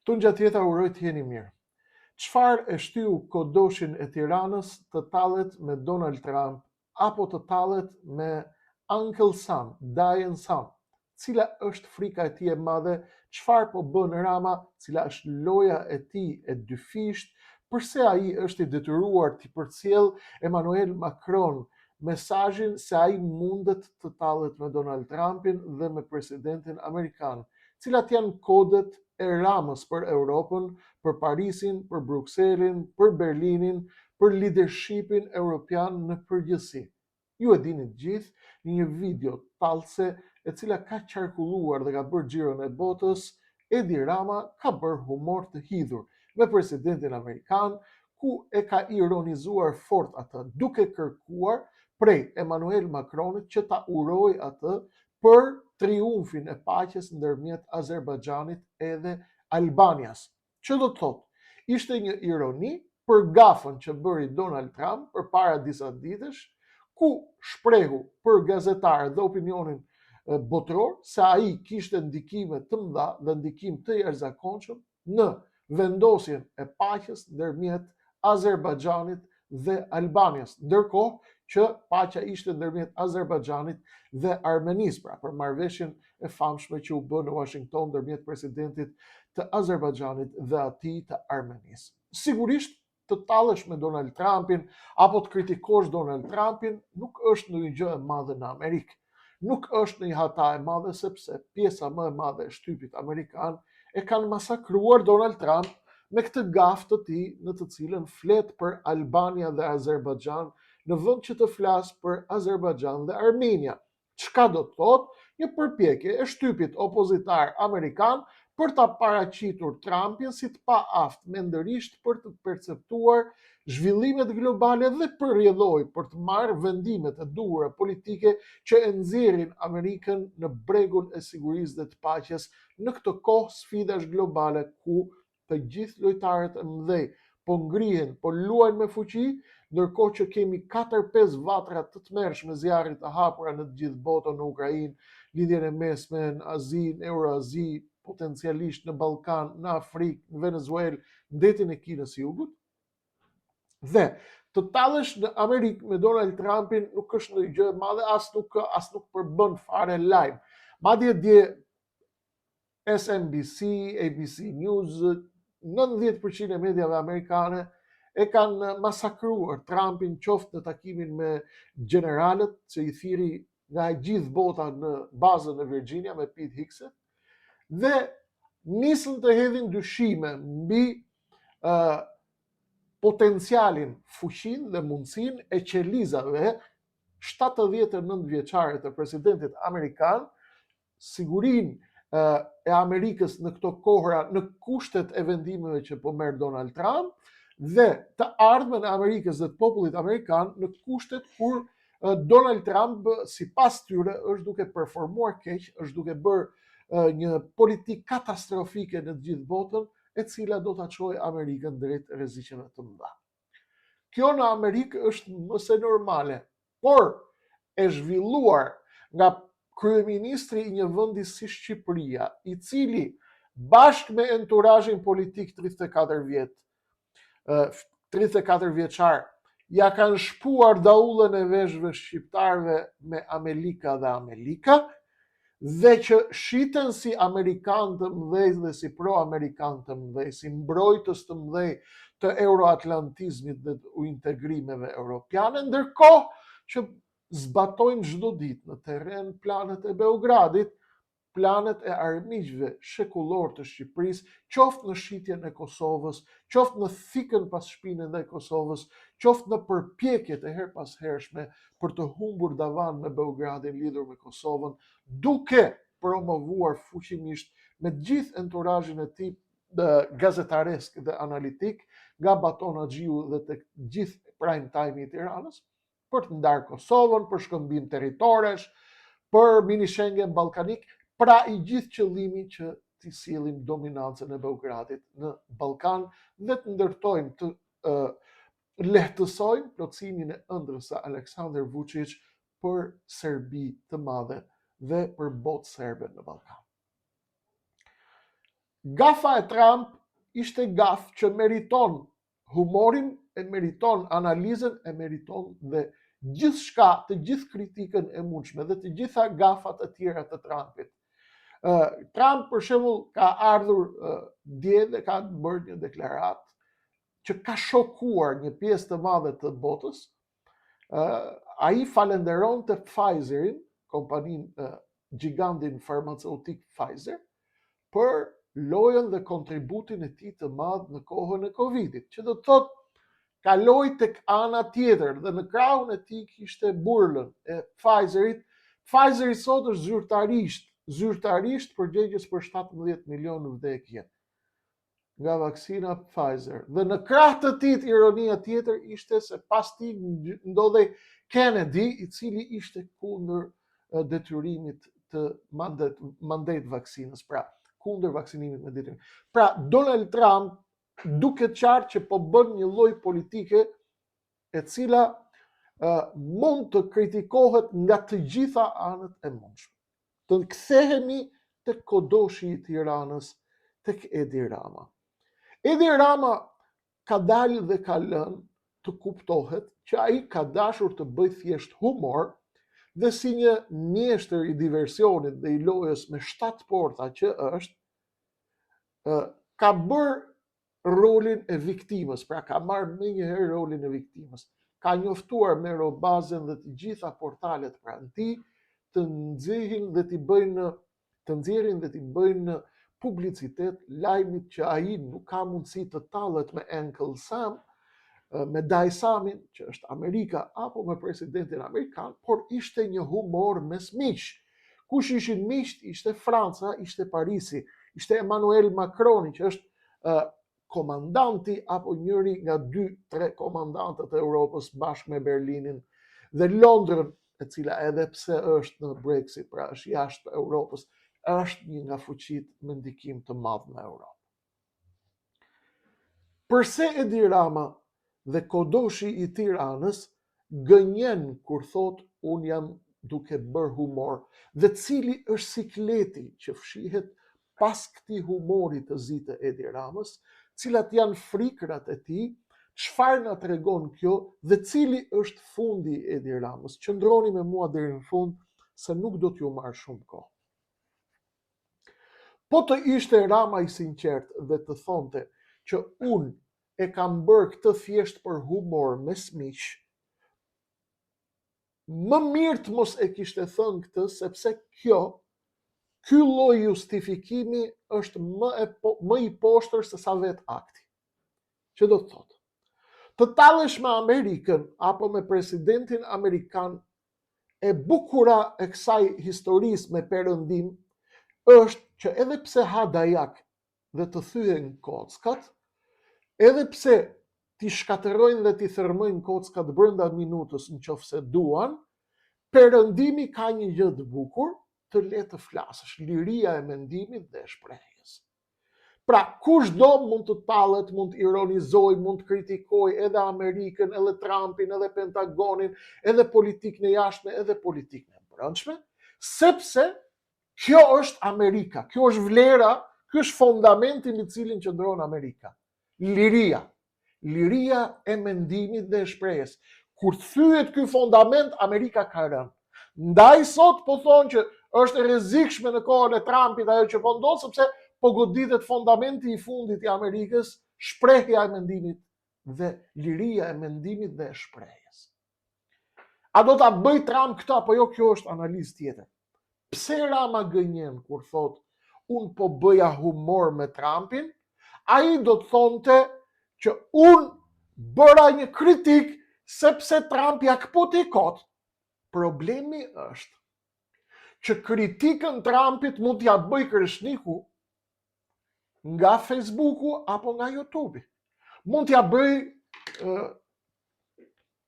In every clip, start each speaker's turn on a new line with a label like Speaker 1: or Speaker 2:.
Speaker 1: Të ngjatjeta uroj të jeni mirë. Çfarë e shtyu kodoshin e Tiranës të tallet me Donald Trump apo të tallet me Uncle Sam, Dajen Sam? Cila është frika e tij e madhe? Çfarë po bën Rama? Cila është loja e tij e dyfisht? Përse ai është i detyruar të përcjell Emmanuel Macron mesazhin se ai mundet të tallet me Donald Trumpin dhe me presidentin amerikan? Cilat janë kodet e Ramës për Europën, për Parisin, për Brukselin, për Berlinin, për leadershipin europian në përgjithësi? Ju e dini të gjithë, në një video tallëse e cila ka qarkulluar dhe ka bërë xhiron e botës, Edi Rama ka bërë humor të hidhur me presidentin amerikan, ku e ka ironizuar fort atë, duke kërkuar prej Emmanuel Macronit që ta urojë atë për triumfin e paqes ndërmjet Azerbajxhanit edhe Albanias. Që do të thotë, ishte një ironi për gafën që bëri Donald Trump përpara disa ditësh, ku shprehu për gazetarët dhe opinionin botror se ai kishte ndikime të mëdha dhe ndikim të jashtëzakonshëm në vendosjen e paqes ndërmjet Azerbajxhanit dhe Albanias, ndërkohë që paqja ishte ndërmjet Azerbajxhanit dhe Armenisë, pra për marrëveshjen e famshme që u bë në Washington ndërmjet presidentit të Azerbajxhanit dhe atij të Armenisë. Sigurisht, të tallesh me Donald Trumpin apo të kritikosh Donald Trumpin nuk është ndonjë gjë e madhe në Amerikë. Nuk është një hata e madhe sepse pjesa më e madhe e shtypit amerikan e kanë masakruar Donald Trump me këtë gafë të tij në të cilën flet për Albania dhe Azerbajxhan në vend që të flas për Azerbajxhan dhe Armenia. Çka do të thotë? Një përpjekje e shtypit opozitar amerikan për ta paraqitur Trumpin si të paaft mendërisht për të perceptuar zhvillimet globale dhe përrjedhoi për të marrë vendimet e duhura politike që e nxjerrin Amerikën në bregun e sigurisë dhe të paqes në këtë kohë sfidash globale ku të gjithë lojtarët e mëdhej po ngrihen, po luajnë me fuqi, ndërkohë që kemi 4-5 vatra të tmerrshme zjarri të hapura në të gjithë botën, në Ukrainë, lidhjen e mesme, në Azi, në Euroazi, potencialisht në Ballkan, në Afrikë, në Venezuelë, ndetin e Kinës së Jugut. Dhe të tallesh në Amerikë me Donald Trumpin nuk është ndonjë gjë e madhe, as nuk përbën fare lajm. Madje dje SNBC, ABC News, 90% e mediave amerikane e kanë masakruar Trumpin qoftë në takimin me generalët që i thiri nga e gjithë bota në bazën e Virginia me Pete Hegseth, dhe nisën të hedhin dyshime mbi potencialin, fuqinë dhe mundësinë e qelizave 79 vjeçare të presidentit amerikan, sigurinë e Amerikës në këto kohra në kushtet e vendimeve që po merr Donald Trump dhe të ardhmen e Amerikës dhe të popullit amerikan në kushtet kur Donald Trump sipas tyre është duke performuar keq, është duke bërë një politikë katastrofike në të gjithë botën, e cila do ta çojë Amerikën drejt rreziqeve të mëdha. Kjo në Amerikë është më se normale, por e zhvilluar nga kryeministri i një vendi si Shqipëria, i cili bashkë me enturazhin politik 34 vjeçar ja kanë shpuar daullën e veshëve shqiptarëve me Amelika dhe Amelika, dhe që shiten si amerikan të mëdhej dhe si pro-amerikan të mëdhej, si mbrojtës të mëdhej të euroatlantizmit dhe të integrimeve europiane, ndërkohë që zbatojnë çdo ditë në terren planet e Beogradit, planet e armiqve shekullor të Shqipërisë, qoftë në shitjen e Kosovës, qoftë në thikën pas shpinën dhe Kosovës, qoftë në përpjekjet e her pas hershme për të humbur davan me Beogradin lidhur me Kosovën, duke promovuar fuqimisht me gjithë enturazhin e tij gazetaresk dhe analitik nga Baton Haxhiu dhe të gjithë prime time i Tiranës, për të ndarë Kosovën, për shkëmbim territoresh, për mini Schengen ballkanik, pra i gjithë qëllimi që t'i sillim dominancën e Beogradit në Ballkan dhe të ndërtojmë, të lehtësojmë plotësimin e ëndrrës së Aleksandar Vučić për Serbi të madhe dhe për botë serbe në Ballkan. Gafa e Trump ishte gaf që meriton humorin, e meriton analizën, e meriton dhe gjithçka, të gjithë kritikën e mundshme dhe të gjitha gafat e tjera të Trumpit. Trump për shembull ka ardhur dje dhe ka bërë një deklaratë që ka shokuar një pjesë të madhe të botës. Ai falenderon të Pfizerin, kompaninë gjigantin farmaceutik Pfizer, për lojën dhe kontributin e tij të madh në kohën e Covidit, që do të thotë kaloi tek ana tjetër dhe në krahun e tij kishte burlën e Pfizerit. Pfizeri sot është zyrtarisht përgjegjës për 17 milionë vdekje nga vaksina Pfizer. Dhe në krah të tij ironia tjetër ishte se pas tij ndodhej Kennedy, i cili ishte kundër detyrimit të mandet vaksinës, pra kundër vaksinimit me detyrim. Pra Donald Trump duket qartë që po bën një lloj politike e cila mund të kritikohet nga të gjitha anët e mundshme. Të kthehemi tek kodoshi i Tiranës, tek Edi Rama. Edi Rama ka dalë dhe ka lënë të kuptohet që ai ka dashur të bëjë thjesht humor dhe si një mjeshtër i diversionit dhe i lojës me 7 porta që është, ka bërë rolin e viktimës, pra ka marrë më njëherë rolin e viktimës. Ka njoftuar me robazën dhe të gjitha portalet pranë tij të nxjerrin dhe t'i bëjnë publicitet lajmit që ai nuk ka mundësi të tallet me Uncle Sam, me Daj Samin, që është Amerika, apo me presidentin amerikan, por ishte një humor mes miq. Kush ishin miqt? Ishte Franca, ishte Parisi, ishte Emmanuel Macroni, që është komandanti apo njëri nga 2-3 komandantët e Europës bashkë me Berlinin dhe Londrën, e cila edhe pse është në Brexit, pra është jashtë Europës, është një nga fuqitë me ndikim të madh në Europë. Përse Edi Rama dhe kodoshi i Tiranës gënjen kur thot unë jam duke bërë humor, dhe cili është sikleti që fshihet pas këtij humori të zi të Edi Ramës, cilat janë frikrat e tij, çfarë na tregon kjo dhe cili është fundi i Edi Ramës. Qëndroni me mua deri në fund se nuk do t'ju marr shumë kohë. Po të ishte Rama i sinqert dhe të thonte që unë e kam bërë këtë thjesht për humor mes miq, më mirë të mos e kishte thënë këtë, sepse ky lloj justifikimi është më i poshtër se sa vetë akti. Që do të thotë, të tallesh me Amerikën apo me presidentin amerikan, e bukura e kësaj historisë me perëndim është që edhe pse ha dajak dhe të thyen kockat, edhe pse ti shkatërrojnë dhe ti thërmojnë kockat brenda minutës nëse duan, perëndimi ka një gjë të bukur, të le të flasësh, liria e mendimit dhe e shprehjes. Pra, kushdo mund të tallet, mund të ironizoj, mund të kritikoj edhe Amerikën, edhe Trumpin, edhe Pentagonin, edhe politikën e jashtme, edhe politikën e brendshme, sepse kjo është Amerika, kjo është vlera, ky është fundamenti në cilin qëndron Amerika. Liria e mendimit dhe e shprehjes. Kur thyet ky fundament, Amerika ka rënë. Ndaj sot po thonë që është e rrezikshme në kohën e Trumpit ajo që po ndodh, sepse po goditet fundamenti i fundit i Amerikës, shprehja e mendimit dhe liria e mendimit dhe e shprehjes. A do ta bëj Trump këtë apo jo? Kjo është analizë tjetër. Pse Rama gënjen kur thot unë po bëja humor me Trumpin? Ai do të thonte që unë bëra një kritik sepse Trump ja kputi kot. Problemi është që kritikën Trumpit mund t'ja bëj Kreshniku nga Facebooku apo nga YouTube. Mund t'ja bëj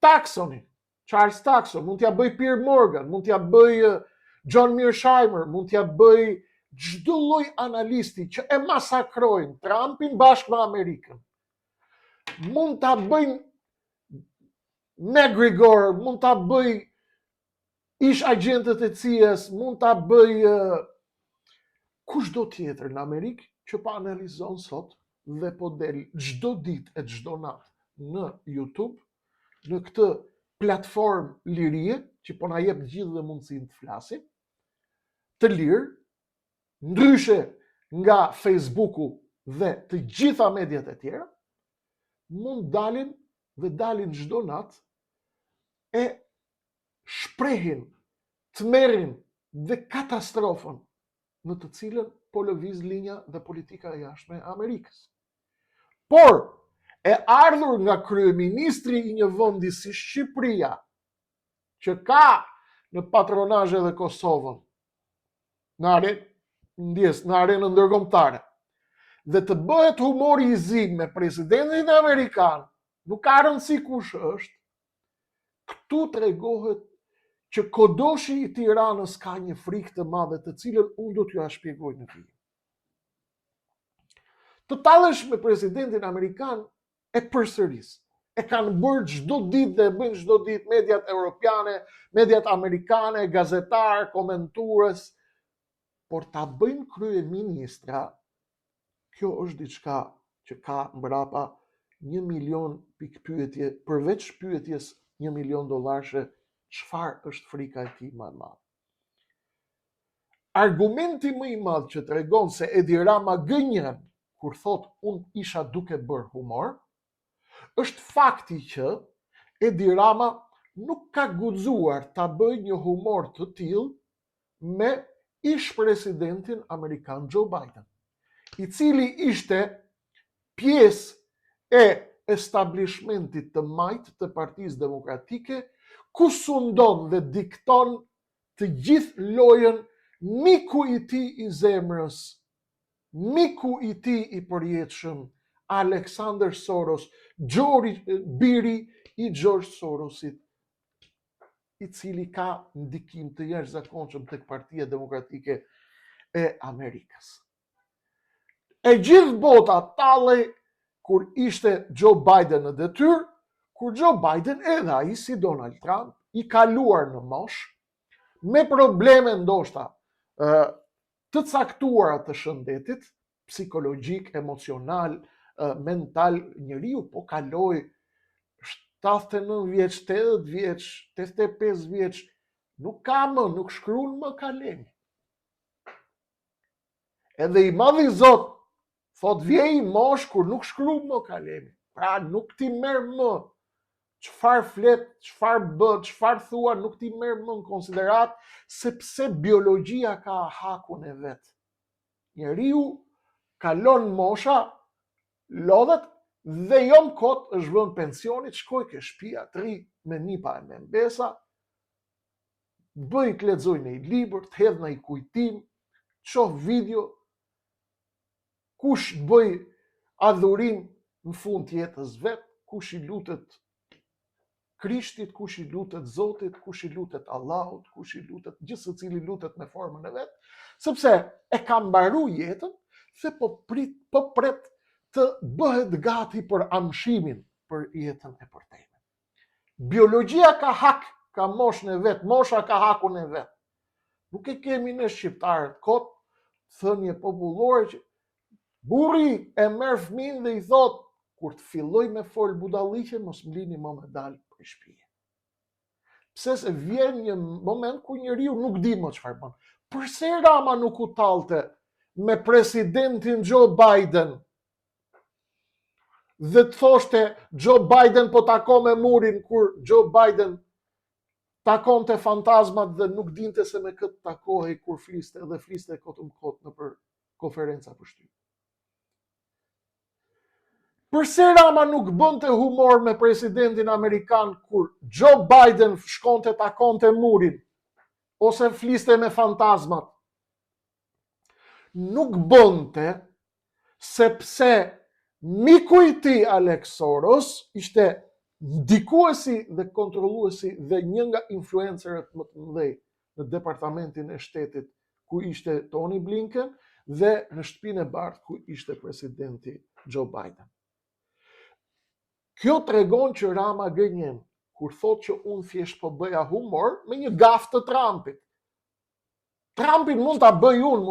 Speaker 1: Taxoni, Charles Taxon, mund t'ja bëj Pierre Morgan, mund t'ja bëj John Mearsheimer, mund t'ja bëj çdo lloj analisti që e masakrojnë Trumpin bashkë me Amerikën. Mund ta bëjnë McGregor, mund ta bëj ish agentët e CIA-s, mund ta bëj kushdo tjetër në Amerikë që pa analizon sot dhe po del çdo ditë e çdo natë në YouTube, në këtë platformë lirie që po na jep gjithë dhe mundësinë të flasim, të lirë, ndryshe nga Facebooku dhe të gjitha mediat e tjera, mund dalin dhe dalin çdo natë e shprehin, tmerrin dhe katastrofën në të cilën po lëviz linja dhe politika e jashtme e Amerikës. Por, e ardhur nga kryeministri i një vendi si Shqipëria, që ka në patronazh edhe Kosovën, në arenën ndërkombëtare, dhe të bëhet humori i zi me presidentin amerikan, nuk ka rëndësi kush është, këtu tregohet që kodoshi i Tiranës ka një frikë të madhe të cilën unë do t'ju shpjegoj në fillim. Të tallesh me presidentin amerikan e përsëris. E kanë bërë çdo ditë dhe bëjnë çdo ditë mediat europiane, mediat amerikane, gazetar, komentues, por ta bëjnë kryeministra, kjo është diçka që ka mbrapa 1 milion pikë pyetje, përveç pyetjes $1 milion, çfarë është frika e tij më e madhe. Argumenti më i madh që tregon se Edi Rama gënjen kur thot unë isha duke bërë humor, është fakti që Edi Rama nuk ka guxuar ta bëjë një humor të tillë me ish presidentin amerikan Joe Biden, i cili ishte pjesë e establishmentit të majtë të Partisë Demokratike, ku sundon dhe dikton të gjithë lojën miku i tij i zemrës, miku i tij i përjetshëm, Alexander Soros, biri i George Sorosit, i cili ka ndikim të jashtëzakonshëm tek Partia Demokratike e Amerikës. E gjithë bota tallej kur ishte Joe Biden në detyrë, kur Joe Biden edhe ai si Donald Trump, i kaluar në moshë, me probleme ndoshta të caktuara të shëndetit, psikologjik, emocional, mental, njeriu po kaloi 79 vjeç, 80 vjeç, 85 vjeç, nuk shkruan më kalemi. Edhe i madhi Zot thot vjej mosh kur nuk shkruan më kalemi. Pra nuk ti merr më çfarë flet, çfarë bë, çfarë thua, nuk ti merr më në konsiderat, sepse biologjia ka hakun e vet. Njeriu kalon mosha, lodhet dhe jo më kot është vënë pensionit, shkoj ke shtëpia, të ri me nipa e me mbesa, bëj të lexoj një libër, të hedh një kujtim, shoh video, kush bëj adhurim në fund të jetës vet, kush i lutet Krishtit, kush i lutet Zotit, kush i lutet Allahut, kush i lutet gjithë secili lutet me formën e vet, sepse e ka mbaruar jetën dhe po pret të bëhet gati për amshimin për jetën e përtejme. Biologjia ka hak, ka moshën e vet, mosha ka hakun e vet. Nuk e kemi ne shqiptarët kot thënie popullore që burri e merr fëmin dhe i thot kur të filloj me fol budalliqe mos mlini më me dal për shtëpi. Pse se vjen një moment ku njeriu nuk di më çfarë bën. Përse Rama nuk u tallte me presidentin Joe Biden dhe të thoshte Joe Biden po takon me murin, kur Joe Biden takonte fantazmat dhe nuk dinte se me këtë takohej kur fliste dhe fliste kotëm kot në për konferenca për shtyp. Përse Rama nuk bënte humor me presidentin amerikan kur Joe Biden shkonte takonte murin ose fliste me fantazmat? Nuk bënte sepse miku i tij Alex Soros ishte ndikuesi dhe kontrolluesi dhe një nga influencerët më të mëdhej në departamentin e shtetit ku ishte Tony Blinken dhe në shtëpinë e bardhë ku ishte presidenti Joe Biden. Kjo tregon që Rama gënjen kur thot që unë thjesht po bëja humor me një gaf të Trumpit. Trumpin mund ta bëj unë,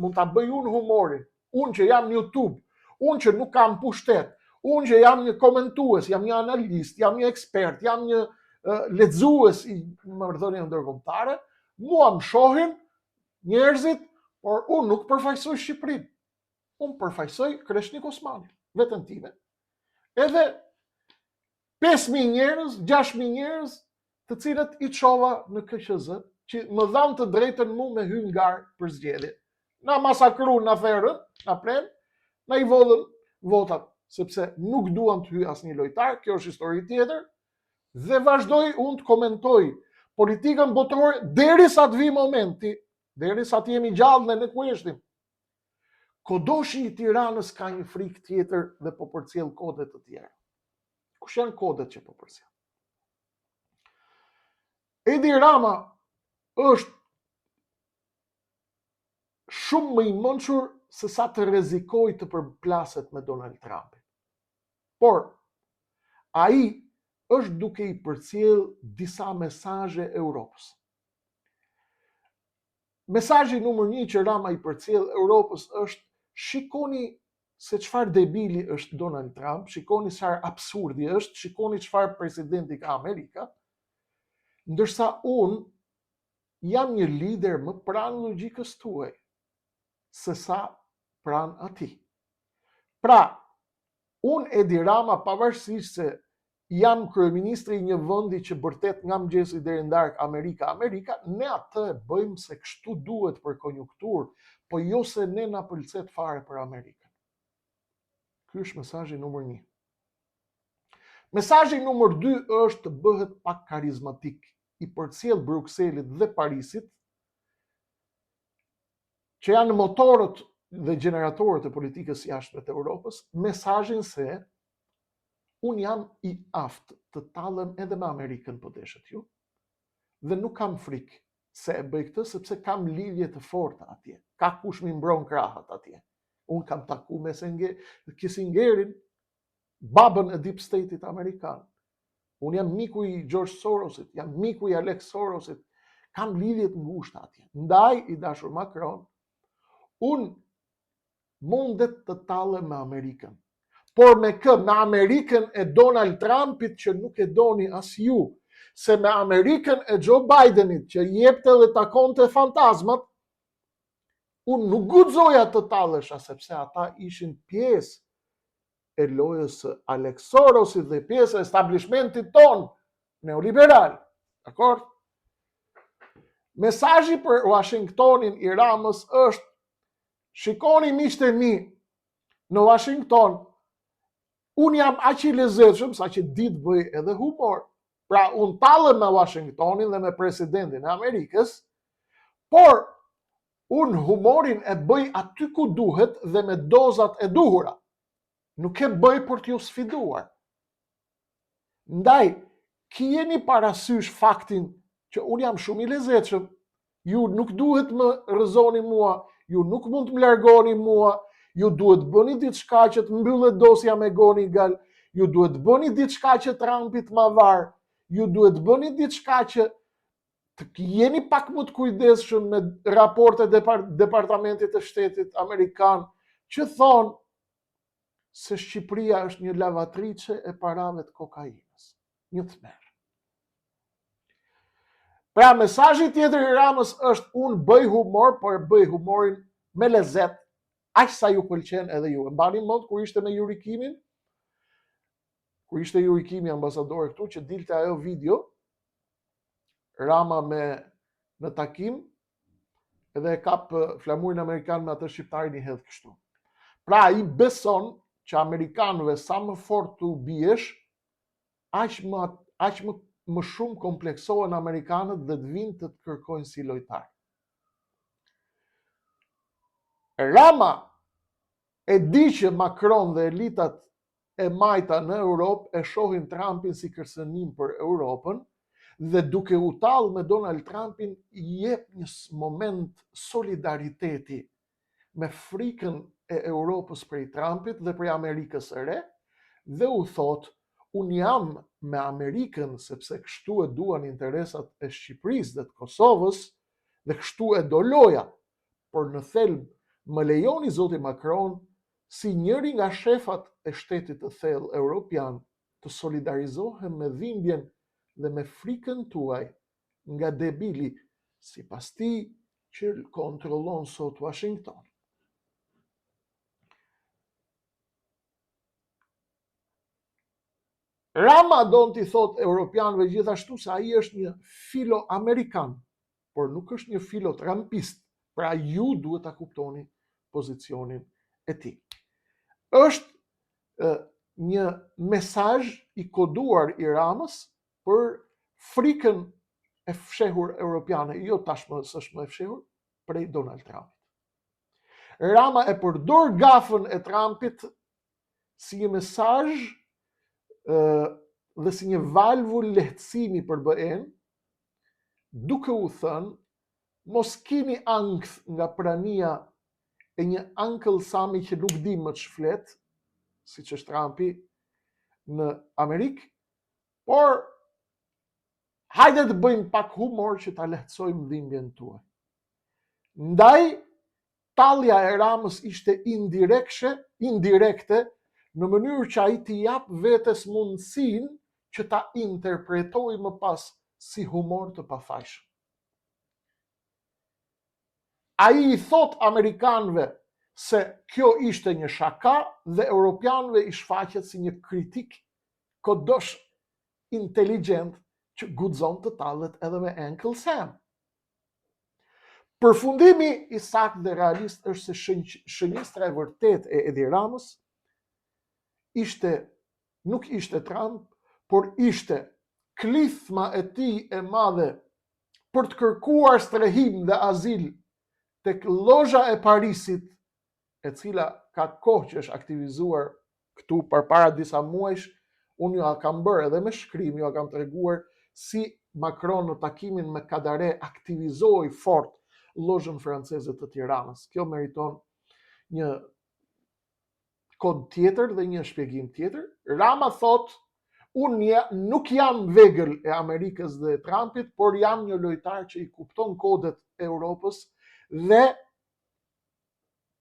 Speaker 1: mund ta bëj unë humorin. Unë që jam në YouTube, unë që nuk kam pushtet, unë që jam një komentues, jam një analist, jam një ekspert, jam një lexues i marrëdhënieve ndërkombëtare, mua më shohin njerëzit, por unë nuk përfaqësoj Shqipërinë. Unë përfaqësoj Kreshnik Osmanin, veten time. Edhe 5.000 njerëz, 6.000 njerëz, të cilët i çova në KQZ, që më dhanë të drejtën mu me hyrë ngar për zgjedhje. Na masakruan në aferën, na pren, na i vodhën votat, sepse nuk duan të hyjë asnjë lojtar, kjo është histori tjetër, dhe vazhdoj unë të komentoj politikën botërore derisa të vi momenti, derisa të jemi gjallë në kueshtim. Kodoshi i Tiranës ka një frikë tjetër dhe po përcjell kode të tjera. Kush janë kodet që po përcjell? Edi Rama është shumë më i mençur se sa të rrezikoj të përplaset me Donald Trumpin. Por ai është duke i përcjell disa mesazhe Europës. Mesazhi numër 1 që Rama i përcjell Europës është: shikoni se çfarë debili është Donald Trump, shikoni çfarë absurdi është, shikoni çfarë presidenti ka Amerika, ndërsa unë jam një lider më pranë logjikës tuaj se sa pranë atij. Pra, unë Edi Rama, pavarësisht se jam kryeministri i një vendi që bërtet nga mëngjesi deri në darkë Amerika, ne atë e bëjmë se kështu duhet për konjunkturë, po jo se ne na pëlqet fare për Amerikën. Ky është mesazhi numër 1. Mesazhi numër 2 është të bëhet pak karizmatik, i përcjell Brukselit dhe Parisit, që janë motorët dhe generatorët e politikës jashtme të Europës, mesazhin se unë jam i aftë të tallem edhe me Amerikën po deshet ju, dhe nuk kam frikë se e bëj këtë sepse kam lidhje të forta atje. Ka kush mi mbron krahat atje. Unë kam taku me Kissingerin, babën e Deep State-it amerikan. Unë jam miku i George Sorosit, jam miku i Alex Sorosit, kam lidhje të ngushta atje. Ndaj, i dashur Macron, unë mundet të tallem me Amerikën. Por me Amerikën e Donald Trumpit që nuk e doni as ju, se me Amerikën e Joe Bidenit që jepte dhe takonte fantazmat, unë nuk guxoja të tallesha, sepse ata ishin pjesë e lojës së Alex Sorosit dhe pjesë e establishmentit ton neoliberal. Dakor? Mesazhi për Washingtonin i Ramës është: shikoni miqtë e mi, në Washington unë jam aq i lezetshëm sa që ditë bëj edhe humor. Pra, unë tallem me Washingtonin dhe me presidentin e Amerikës, por unë humorin e bëj aty ku duhet dhe me dozat e duhura. Nuk e bëj për t'ju sfiduar. Ndaj, kjeni parasysh faktin që unë jam shumë i lezetshëm, ju nuk duhet më rrëzoni mua, ju nuk mund të më largoni mua, ju duhet bëni diçka që të mbyllet dosja me Gonigal, ju duhet bëni diçka që Trumpit ma var, ju duhet bëni diçka që të jeni pak më të kujdesshëm me raportet e Departamentit të Shtetit Amerikan, që thonë se Shqipëria është një lavatrice e parave të kokainës. Një tmerr. Pra, mesazhi tjetër i Ramës është: unë bëj humor, por bëj humorin me lezet, aq sa ju pëlqen edhe ju. Mbani mend kur ishte me Yuri Kimin? Kur ishte Yuri Kimi ambasador këtu, që dilte ajo video, Rama në takim, edhe e kap flamurin amerikan me atë shqiptarin i hedh kështu. Pra, ai beson që amerikanëve sa më fort të biesh, aq më shumë kompleksohen amerikanët dhe të vinë të kërkojnë si lojtar. Rama e di që Macron dhe elitat e majta në Europë e shohin Trumpin si kërcënim për Europën, dhe duke u tallë me Donald Trumpin i jep një moment solidariteti me frikën e Europës prej Trumpit dhe prej Amerikës së re, dhe u thot: unë jam me Amerikën sepse kështu e duan interesat e Shqipërisë dhe të Kosovës, dhe kështu e do loja, por në thelb më lejoni zoti Macron si njëri nga shefat e shtetit të thellë europian të solidarizohem me dhimbjen dhe me frikën tuaj nga debili, sipas tij që kontrollon sot Washington. Rama don t'i thot europianëve gjithashtu se ai është një filo-amerikan, por nuk është një filo-trampist, pra ju duhet ta kuptoni pozicionin e tij. Është një mesazh i koduar i Ramës për frikën e fshehur europiane, jo tashmë s'është më e fshehur, prej Donald Trumpit. Rama e përdor gafën e Trumpit si një mesazh dhe si një valvul lehtësimi për BE-n, duke u thënë mos keni ankth nga prania e një Uncle Sami që nuk di më të shflet, siç është Trumpi në Amerikë, por hajde të bëjmë pak humor që ta lehtësojmë dhimbjen tuaj. Ndaj, tallja e Ramës ishte indirekte në mënyrë që ai t'i jap vetes mundësinë që ta interpretojë më pas si humor të pafajshëm. Ai i thot amerikanëve se kjo ishte një shaka dhe europianëve i shfaqet si një kritik kodosh inteligjent që guxon të tallet edhe me Uncle Sam. Përfundimi i saktë dhe realist është se shënjestra e vërtet e Edi Ramës nuk ishte Trump, por ishte klithma e tij e madhe për të kërkuar strehim dhe azil tek lozha e Parisit, e cila ka kohë që është aktivizuar këtu përpara disa muajsh. Unë ju a kam bërë edhe me shkrim, ju a kam treguar si Macron në takimin me Kadare aktivizoi fort lozhën franceze të Tiranës. Kjo meriton një kod tjetër dhe një shpjegim tjetër. Rama thot, unë nuk jam vegël e Amerikës dhe Trumpit, por jam një lojtar që i kupton kodet e Europës dhe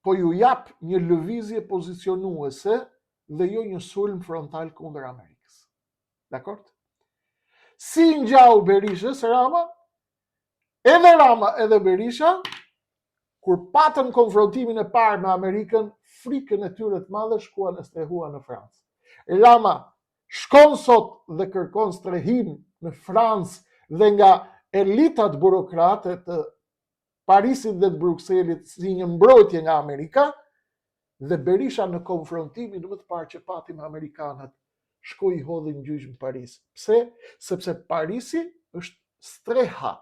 Speaker 1: po ju jap një lëvizje pozicionuese dhe jo një sulm frontal kundër Amerikës. Dakor? Si ngjau Berishës Rama, edhe Berisha, kur patën konfrontimin e parë me Amerikën, frikën e tyre të madhe shkuan e strehuan në Francë. Rama shkon sot dhe kërkon strehim në Francë dhe nga elitat burokrate të Parisit dhe të Brukselit si një mbrojtje nga Amerika, dhe Berisha në konfrontimin më të parë që pati me amerikanët shkoi i hodhi në gjyq në Paris. Pse? Sepse Parisi është streha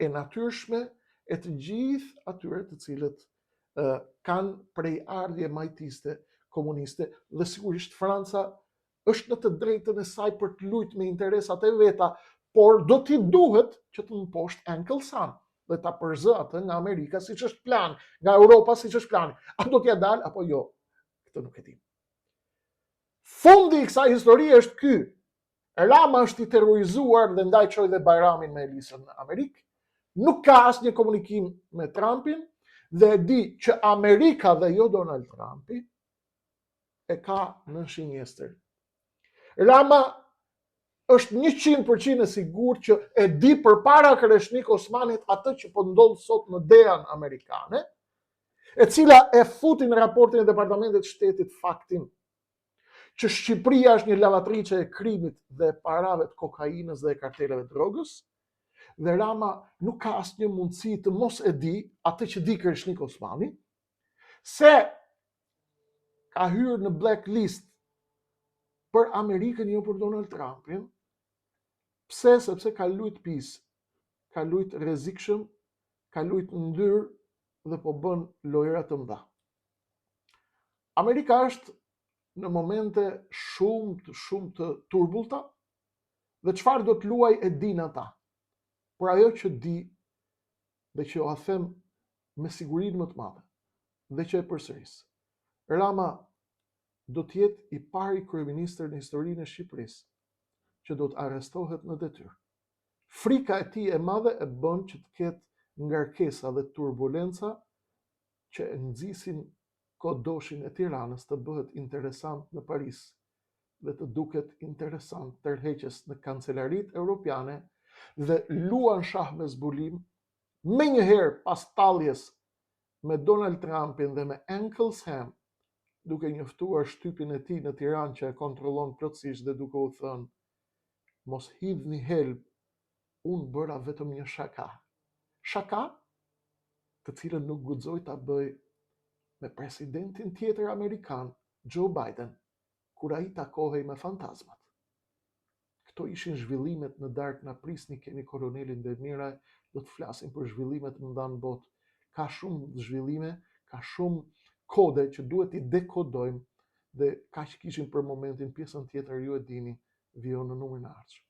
Speaker 1: e natyrshme e të gjithë atyre të cilët kanë prej ardhje majtiste, komuniste, dhe sigurisht Franca është në të drejtën e saj për të luajtur me interesat e veta, por do t'i duhet që të mposhtë Uncle Sam dhe ta përzë atë nga Amerika siç është plan, nga Europa siç është plani. A do t'ja dalë apo jo? Këtë nuk e di. Fundi i kësaj historie është ky. Rama është i terrorizuar dhe ndaj çoi dhe Bajramin me Elisën në Amerikë. Nuk ka asnjë komunikim me Trumpin dhe e di që Amerika dhe jo Donald Trumpi e ka në shinjestër. Rama është 100% e sigurt që e di përpara Kreshnik Osmanit atë që po ndodh sot në DEA-n amerikane, e cila e futi në raportin e Departamentit të Shtetit faktin që Shqipëria është një lavatriçe e krimit dhe parave të kokainës dhe karteleve të drogës, dhe Rama nuk ka asnjë mundësi të mos e di atë që di Kreshnik Osmani, se ka hyrë në blacklist për Amerikën, jo për Donald Trumpin. Pse? Sepse ka lujt pis, ka lujt rrezikshëm, ka lujt ndyrë dhe po bën lojra të mëdha. Amerika është në momente shumë të turbullta dhe çfarë do të luaj e din ata. Por ajo që di dhe që o a them me sigurinë më të madhe dhe që e përsëris, Rama do të jetë i pari kryeministër në historinë e Shqipërisë që do të arrestohet në detyrë. Frika e tij e madhe e bën që të ketë ngarkesa dhe turbulenca që e nxisin kodoshin e Tiranës të bëhet interesant në Paris dhe të duket interesant tërheqjes në kancelaritë europiane dhe luan shah me zbulim, me njëherë pas talljes me Donald Trumpin dhe me Uncle Sam, duke njoftuar shtypin e tij në Tiranë që e kontrollon plotësisht dhe duke u thënë, mos hidhni helm, unë bëra vetëm një shaka. Shaka të cilën nuk guxoj ta bëj me presidentin tjetër amerikan, Joe Biden, kur ai takohej me fantazmat. Këto ishin zhvillimet në darkë, na prisni, kemi kolonelin Demiraj, do të flasim për zhvillimet më nda në botë. Ka shumë zhvillime, ka shumë kode që duhet i dekodojmë dhe kaq kishim për momentin, pjesën tjetër ju e dini, vijon në numrin e ardhshëm.